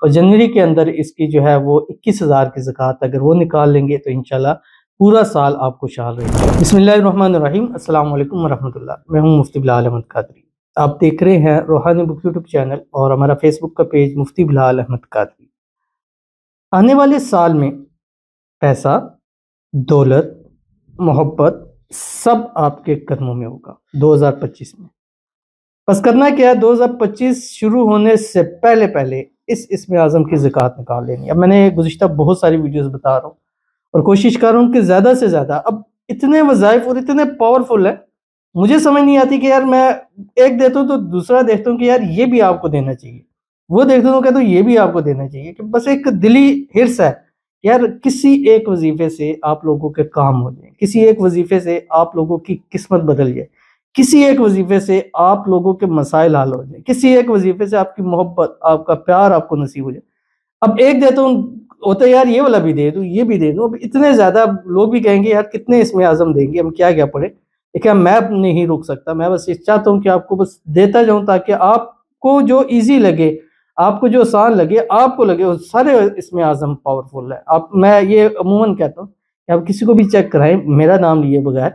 اور جنوری کے اندر اس کی جو ہے وہ 21,000 کی زکوٰۃ اگر وہ نکال لیں گے تو انشاءاللہ پورا سال آپ کو خوشحال رہے گا۔ بسم اللہ الرحمن الرحیم، السلام علیکم ورحمۃ اللہ۔ میں ہوں مفتی بلال احمد قادری، آپ دیکھ رہے ہیں روحانی بک یوٹیوب چینل اور ہمارا فیس بک کا پیج مفتی بلال احمد قادری۔ آنے والے سال میں پیسہ، دولت، محبت سب آپ کے قدموں میں ہوگا 2025 میں۔ بس کرنا کیا ہے، 2025 شروع ہونے سے پہلے اس اسم اعظم کی زکوٰۃ نکال لینی ہے۔ اب میں نے گزشتہ بہت ساری ویڈیوز بتا رہا ہوں اور کوشش کر رہا ہوں کہ زیادہ سے زیادہ، اب اتنے وظائف اور اتنے پاورفل ہیں، مجھے سمجھ نہیں آتی کہ یار میں ایک دیتا ہوں تو دوسرا دیکھتا ہوں کہ یار یہ بھی آپ کو دینا چاہیے، وہ دیکھتا ہوں کہتا ہوں یہ بھی آپ کو دینا چاہیے، کہ بس ایک دلی حرص ہے یار کسی ایک وظیفے سے آپ لوگوں کے کام ہو جائیں، کسی ایک وظیفے سے آپ لوگوں کی قسمت بدل جائے، کسی ایک وظیفے سے آپ لوگوں کے مسائل حل ہو جائیں، کسی ایک وظیفے سے آپ کی محبت، آپ کا پیار آپ کو نصیب ہو جائے۔ اب ایک دیتا ہوں ہوتا ہے یار یہ والا بھی دے دوں، یہ بھی دے دوں، اب اتنے زیادہ لوگ بھی کہیں گے یار کتنے اسم اعظم دیں گے، ہم کیا کیا پڑھیں۔ لیکن میں نہیں روک سکتا، میں بس یہ چاہتا ہوں کہ آپ کو بس دیتا جاؤں تاکہ آپ کو جو ایزی لگے، آپ کو جو آسان لگے، آپ کو لگے وہ سارے اسم اعظم پاورفل ہے۔ میں یہ عموماً کہتا ہوں کہ آپ کسی کو بھی چیک کرائیں میرا نام لیے بغیر،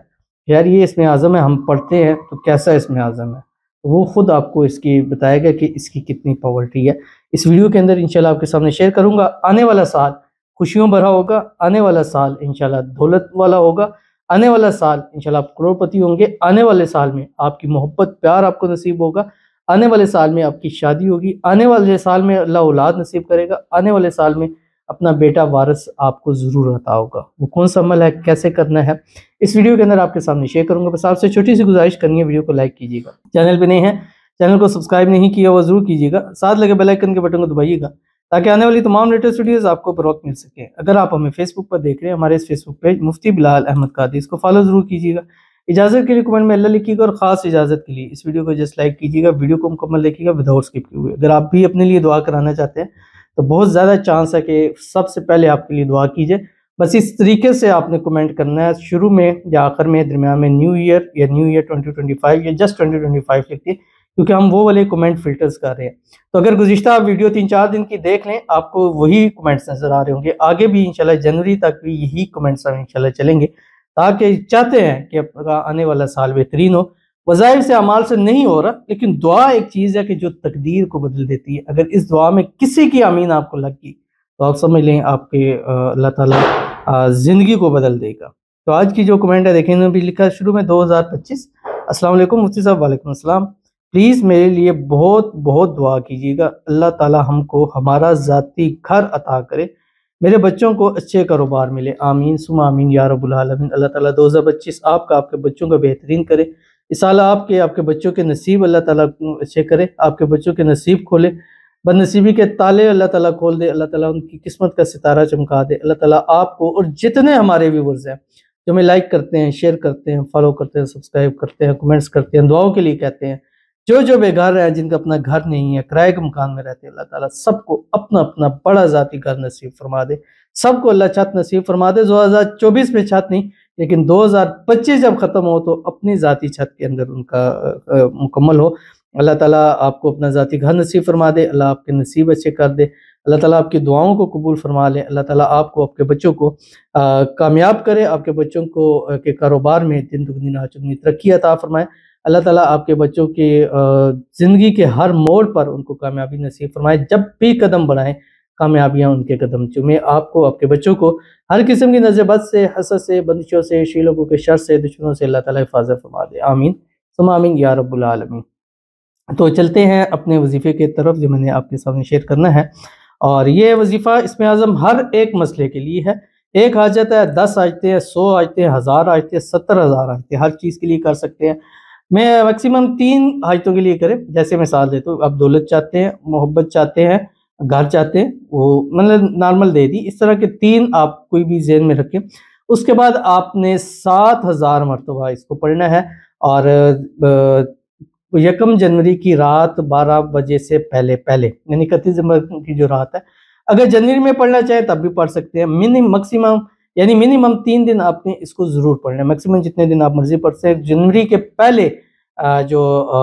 یار یہ اسم اعظم ہے، ہم پڑھتے ہیں تو کیسا اسم اعظم ہے، وہ خود آپ کو اس کی بتائے گا کہ اس کی کتنی پاورٹی ہے۔ اس ویڈیو کے اندر انشاءاللہ آپ کے سامنے شیئر کروں گا۔ آنے والا سال خوشیوں بھرا ہوگا، آنے والا سال انشاءاللہ دولت والا ہوگا، آنے والا سال انشاءاللہ آپ کروڑپتی ہوں گے، آنے والے سال میں آپ کی محبت پیار آپ کو نصیب ہوگا، آنے والے سال میں آپ کی شادی ہوگی، آنے والے سال میں اللہ اولاد نصیب کرے گا، آنے والے سال میں اپنا بیٹا وارث آپ کو ضرور عطا ہوگا۔ وہ کون سا عمل ہے، کیسے کرنا ہے، اس ویڈیو کے اندر آپ کے سامنے شیئر کروں گا۔ بس آپ سے چھوٹی سی گزارش کرنی ہے، ویڈیو کو لائک کیجیے گا، چینل پہ نہیں ہے چینل کو سبسکرائب نہیں کیا وہ ضرور کیجیے گا، ساتھ لگے بیل آئیکن کے بٹن کو دبائیے گا تاکہ آنے والی تمام لیٹسٹ ویڈیوز آپ کو بروقت مل سکیں۔ اگر آپ ہمیں فیس بک پر دیکھ رہے ہیں، ہمارے اس فیس بک پیج مفتی بلال احمد قادری، اس کو فالو ضرور کیجیے گا۔ اجازت کے لیے کمنٹ میں اللہ لکھیے گا، اور خاص اجازت کے لیے اس ویڈیو کو جسٹ لائک کیجیے گا، ویڈیو کو مکمل دیکھیے گا وداؤٹ اسکپ کیے ہوئے۔ اگر آپ بھی اپنے لیے دعا کرانا چاہتے ہیں تو بہت زیادہ چانس ہے کہ سب سے پہلے آپ کے لیے دعا کیجیے۔ بس اس طریقے سے آپ نے کمنٹ کرنا ہے، شروع میں یا آخر میں، درمیان میں نیو ایئر یا نیو ایئر 2025 یا جسٹ 2025 لکھتے، کیونکہ ہم وہ والے کمنٹ فلٹرز کر رہے ہیں۔ تو اگر گزشتہ ویڈیو 3-4 دن کی دیکھ لیں، آپ کو وہی کمنٹس نظر آ رہے ہوں گے، آگے بھی انشاءاللہ جنوری تک بھی یہی کمنٹس ہم انشاءاللہ چلیں گے، تاکہ چاہتے ہیں کہ آنے والا سال بہترین ہو۔ وظائف سے اعمال سے نہیں ہو رہا، لیکن دعا ایک چیز ہے کہ جو تقدیر کو بدل دیتی ہے۔ اگر اس دعا میں کسی کی آمین آپ کو لگ گئی تو آپ سمجھ لیں آپ کے اللہ تعالیٰ زندگی کو بدل دے گا۔ تو آج کی جو کمنٹ ہے دیکھیں، بھی لکھا ہے شروع میں 2025۔ السلام علیکم مفتی صاحب، وعلیکم السلام، پلیز میرے لیے بہت بہت دعا کیجیے گا، اللہ تعالیٰ ہم کو ہمارا ذاتی گھر عطا کرے، میرے بچوں کو اچھے کاروبار ملے، آمین ثم آمین یا رب العالمین۔ اللہ تعالیٰ 2025 آپ کا، آپ کے بچوں کا بہترین کرے، اس سال آپ کے بچوں کے نصیب اللہ تعالیٰ اچھے کرے، آپ کے بچوں کے نصیب کھولے، بد نصیبی کے تالے اللہ تعالیٰ کھول دے، اللہ تعالیٰ ان کی قسمت کا ستارہ چمکا دے، اللہ تعالیٰ آپ کو اور جتنے ہمارے ویورز ہیں جو ہمیں لائک کرتے ہیں، شیئر کرتے ہیں، فالو کرتے ہیں، سبسکرائب کرتے ہیں، کمنٹس کرتے ہیں، دعاؤں کے لیے کہتے ہیں، جو بے گھر ہیں، جن کا اپنا گھر نہیں ہے، کرائے کے مکان میں رہتے ہیں، اللہ تعالیٰ سب کو اپنا اپنا بڑا ذاتی گھر نصیب فرما دے، سب کو اللہ چھت نصیب فرما دے۔ 2024 میں چھت نہیں، لیکن 2025 جب ختم ہو تو اپنی ذاتی چھت کے اندر ان کا مکمل ہو۔ اللہ تعالیٰ آپ کو اپنا ذاتی گھر نصیب فرما دے، اللہ آپ کے نصیب اچھے کر دے، اللہ تعالیٰ آپ کی دعاؤں کو قبول فرما لے، اللہ تعالیٰ آپ کو، آپ کے بچوں کو کامیاب کرے، آپ کے بچوں کو کے کاروبار میں دن دگنی رات چگنی ترقی عطا فرمائے، اللہ تعالیٰ آپ کے بچوں کی زندگی کے ہر موڑ پر ان کو کامیابی نصیب فرمائے، جب بھی قدم بڑھائیں کامیابیاں ان کے قدم چومیں، آپ کو، آپ کے بچوں کو ہر قسم کی نظر بد سے، حسد سے، بندشوں سے، شی لوگوں کے شر سے، دشمنوں سے اللہ تعالیٰ حفاظت فرما دے، آمین ثم آمین یا رب العالمین۔ تو چلتے ہیں اپنے وظیفے کی طرف جو میں نے آپ کے سامنے شیئر کرنا ہے، اور یہ وظیفہ اسم اعظم ہر ایک مسئلے کے لیے ہے۔ ایک حاجت ہے، 10 حاجتیں، 100 حاجتیں، 1000 حاجتیں، 70,000 حاجتیں، ہر چیز کے لیے کر سکتے ہیں۔ میں میکسیمم 3 حاجتوں کے لیے کریں، جیسے مثال دیتا ہوں، آپ دولت چاہتے ہیں، محبت چاہتے ہیں، گھر چاہتے ہیں، وہ مطلب نارمل دے دی، اس طرح کے 3 آپ کوئی بھی ذہن میں رکھیں۔ اس کے بعد آپ نے 7000 مرتبہ اس کو پڑھنا ہے، اور 1 جنوری کی رات 12 بجے سے پہلے یعنی 31 دسمبر کی جو رات ہے، اگر جنوری میں پڑھنا چاہیں تب بھی پڑھ سکتے ہیں، منیمم 3 دن آپ نے اس کو ضرور پڑھنا ہے، میکسیمم جتنے دن آپ مرضی پڑھ سکتے ہیں۔ جنوری کے پہلے جو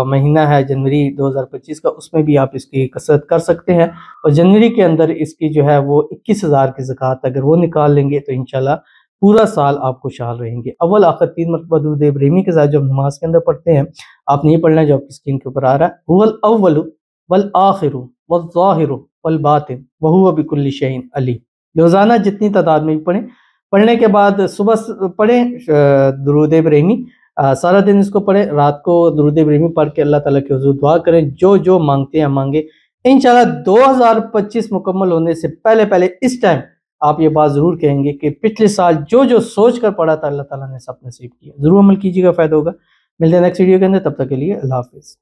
مہینہ ہے جنوری 2025 کا، اس میں بھی آپ اس کی کسرت کر سکتے ہیں، اور جنوری کے اندر اس کی جو ہے وہ 21,000 کی زکوٰۃ اگر وہ نکال لیں گے تو انشاءاللہ پورا سال آپ خوشحال رہیں گے۔ اول آخر 3 مرتبہ درود ابراہیمی کے ساتھ جو ہم نماز کے اندر پڑھتے ہیں، آپ نے یہ پڑھنا ہے جو آپ کی اسکرین کے اوپر آ رہا ہے، هو الاول والآخر والظاہر والباطن وهو بكل شيء علیم۔ روزانہ جتنی تعداد میں بھی پڑھیں، پڑھنے کے بعد صبح پڑھیں درود ابراہیمی، سارا دن اس کو پڑھیں، رات کو درود ابراہیمی پڑھ کے اللہ تعالیٰ کے حضور دعا کریں، جو جو مانگتے ہیں مانگے۔ انشاءاللہ 2025 مکمل ہونے سے پہلے اس ٹائم آپ یہ بات ضرور کہیں گے کہ پچھلے سال جو جو سوچ کر پڑھا تھا اللہ تعالیٰ نے سب نصیب کیا۔ ضرور عمل کیجیے گا، فائدہ ہوگا۔ ملتے ہیں نیکسٹ ویڈیو کے اندر، تب تک کے لیے اللہ حافظ۔